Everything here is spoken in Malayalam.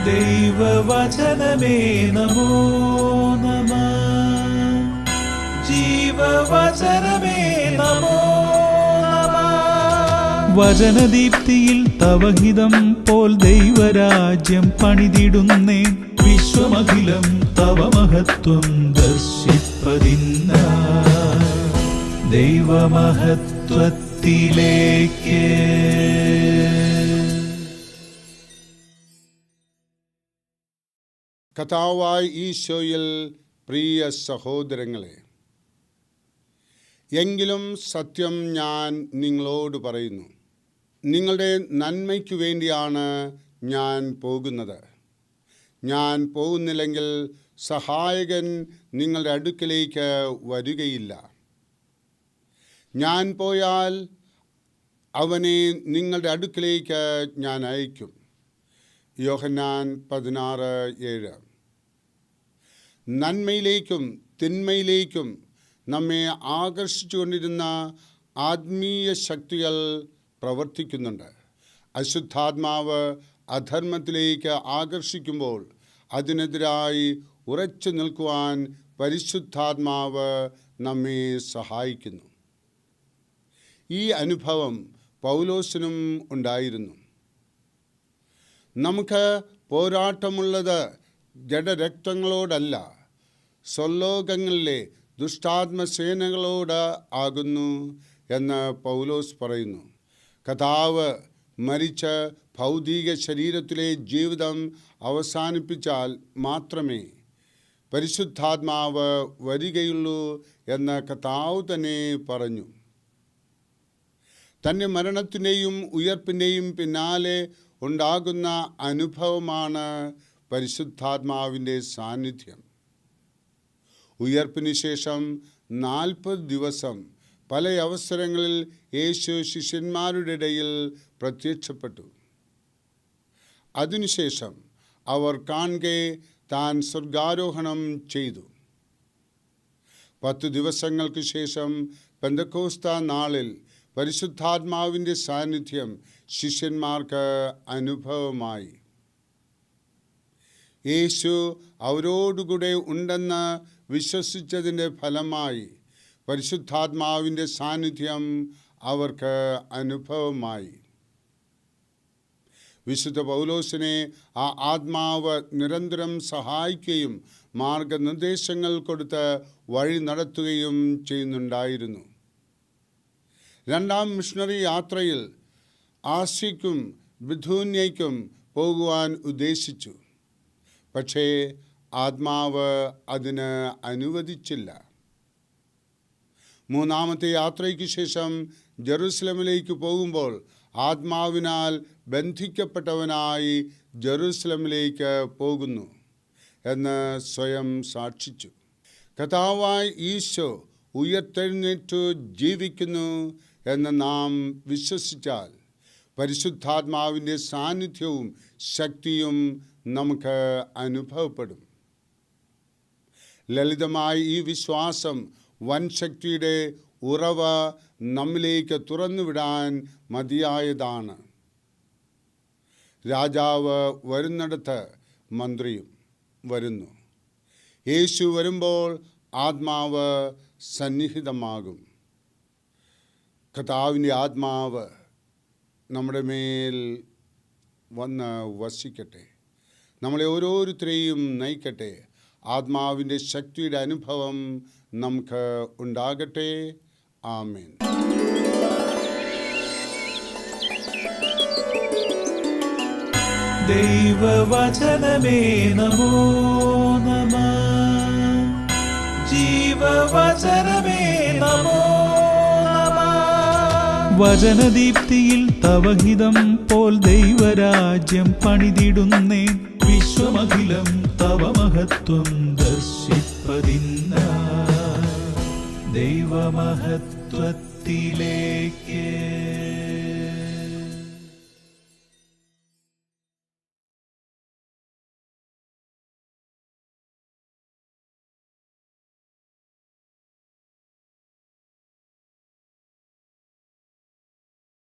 ദൈവവചനമേ നമോ നമഃ. ജീവവചനമേ നമോ നമഃ. വചനദീപ്തിയിൽ തവഹിതം പോൽ ദൈവരാജ്യം പണിതിടുന്നേ. വിശ്വമഖിലം തവ മഹത്വം ദർശിപ്പതിന്ന ദൈവമഹത്വത്തിലേക്ക്. കർത്താവായ ഈശോയിൽ പ്രിയ സഹോദരങ്ങളെ, എങ്കിലും സത്യം ഞാൻ നിങ്ങളോട് പറയുന്നു, നിങ്ങളുടെ നന്മയ്ക്കു വേണ്ടിയാണ് ഞാൻ പോകുന്നത്. ഞാൻ പോകുന്നില്ലെങ്കിൽ സഹായകൻ നിങ്ങളുടെ അടുക്കലേക്ക് വരികയില്ല. ഞാൻ പോയാൽ അവനെ നിങ്ങളുടെ അടുക്കലേക്ക് ഞാൻ അയക്കും. യോഹന്നാൻ 16:7. നന്മയിലേക്കും തിന്മയിലേക്കും നമ്മെ ആകർഷിച്ചുകൊണ്ടിരുന്ന ആത്മീയ ശക്തികൾ പ്രവർത്തിക്കുന്നുണ്ട്. അശുദ്ധാത്മാവ് അധർമ്മത്തിലേക്ക് ആകർഷിക്കുമ്പോൾ അതിനെതിരായി ഉറച്ചു നിൽക്കുവാൻ പരിശുദ്ധാത്മാവ് നമ്മെ സഹായിക്കുന്നു. ഈ അനുഭവം പൗലോസിനും ഉണ്ടായിരുന്നു. നമുക്ക് പോരാട്ടമുള്ളത് ജഡരക്തങ്ങളോടല്ല, സ്വലോകങ്ങളിലെ ദുഷ്ടാത്മസേനകളോട് ആകുന്നു എന്ന് പൗലോസ് പറയുന്നു. കർത്താവ് മരിച്ച് ഭൗതിക ശരീരത്തിലെ ജീവിതം അവസാനിപ്പിച്ചാൽ മാത്രമേ പരിശുദ്ധാത്മാവ് വരികയുള്ളൂ എന്ന് കർത്താവ് തന്നെ പറഞ്ഞു. തൻ്റെ മരണത്തിൻ്റെയും ഉയർപ്പിൻ്റെയും പിന്നാലെ ഉണ്ടാകുന്ന അനുഭവമാണ് പരിശുദ്ധാത്മാവിൻ്റെ സാന്നിധ്യം. ഉയർപ്പിന് ശേഷം 40 ദിവസം പല അവസരങ്ങളിൽ യേശു ശിഷ്യന്മാരുടെ ഇടയിൽ പ്രത്യക്ഷപ്പെട്ടു. അതിനുശേഷം അവർ കാണെ താൻ സ്വർഗാരോഹണം ചെയ്തു. 10 ദിവസങ്ങൾക്ക് ശേഷം പെന്തക്കോസ്ത നാളിൽ പരിശുദ്ധാത്മാവിൻ്റെ സാന്നിധ്യം ശിഷ്യന്മാർക്ക് അനുഭവമായി. യേശു അവരോടുകൂടെ ഉണ്ടെന്ന് വിശ്വസിച്ചതിൻ്റെ ഫലമായി പരിശുദ്ധാത്മാവിൻ്റെ സാന്നിധ്യം അവർക്ക് അനുഭവമായി. വിശുദ്ധ പൗലോസിനെ ആ ആത്മാവ് നിരന്തരം സഹായിക്കുകയും മാർഗനിർദ്ദേശങ്ങൾ കൊടുത്ത് വഴി നടത്തുകയും ചെയ്യുന്നുണ്ടായിരുന്നു. രണ്ടാം മിഷണറി യാത്രയിൽ ആസ്യയ്ക്കും ബിഥൂന്യയ്ക്കും പോകുവാൻ ഉദ്ദേശിച്ചു. പക്ഷേ ആത്മാവ് അതിന് അനുവദിച്ചില്ല. മൂന്നാമത്തെ യാത്രയ്ക്ക് ശേഷം ജെറുസലമിലേക്ക് പോകുമ്പോൾ ആത്മാവിനാൽ ബന്ധിക്കപ്പെട്ടവനായി ജെറുസലമിലേക്ക് പോകുന്നു എന്ന് സ്വയം സാക്ഷിച്ചു. കർത്താവായ ഈശോ ഉയർത്തെഴുന്നേറ്റു ജീവിക്കുന്നു എന്ന് നാം വിശ്വസിച്ചാൽ പരിശുദ്ധാത്മാവിൻ്റെ സാന്നിധ്യവും ശക്തിയും നമുക്ക് അനുഭവപ്പെടും. ലളിതമായ ഈ വിശ്വാസം വൻ ശക്തിയുടെ ഉറവ നമ്മിലേക്ക് തുറന്നുവിടാൻ മതിയായതാണ്. രാജാവ് വരുന്നിടത്ത് മന്ത്രിയും വരുന്നു. യേശു വരുമ്പോൾ ആത്മാവ് സന്നിഹിതമാകും. കർത്താവിൻ്റെ ആത്മാവ് നമ്മുടെ മേൽ വന്ന് വസിക്കട്ടെ, നമ്മളെ ഓരോരുത്തരെയും നയിക്കട്ടെ. ആത്മാവിൻ്റെ ശക്തിയുടെ അനുഭവം നമുക്ക് ഉണ്ടാകട്ടെ. ആമേൻ. ദൈവവചനമേ നമോ നമഃ. ജീവവചനമേ നമോ നമഃ. വചനദീപ്തിയിൽ തവഹിതം പോൽ ദൈവരാജ്യം പണിതിടുന്നേ. വിശ്വമഖിലം തവ മഹത്വം ദർശിപ്പതിന്ന ദൈവമഹത്വത്തിലേക്ക്.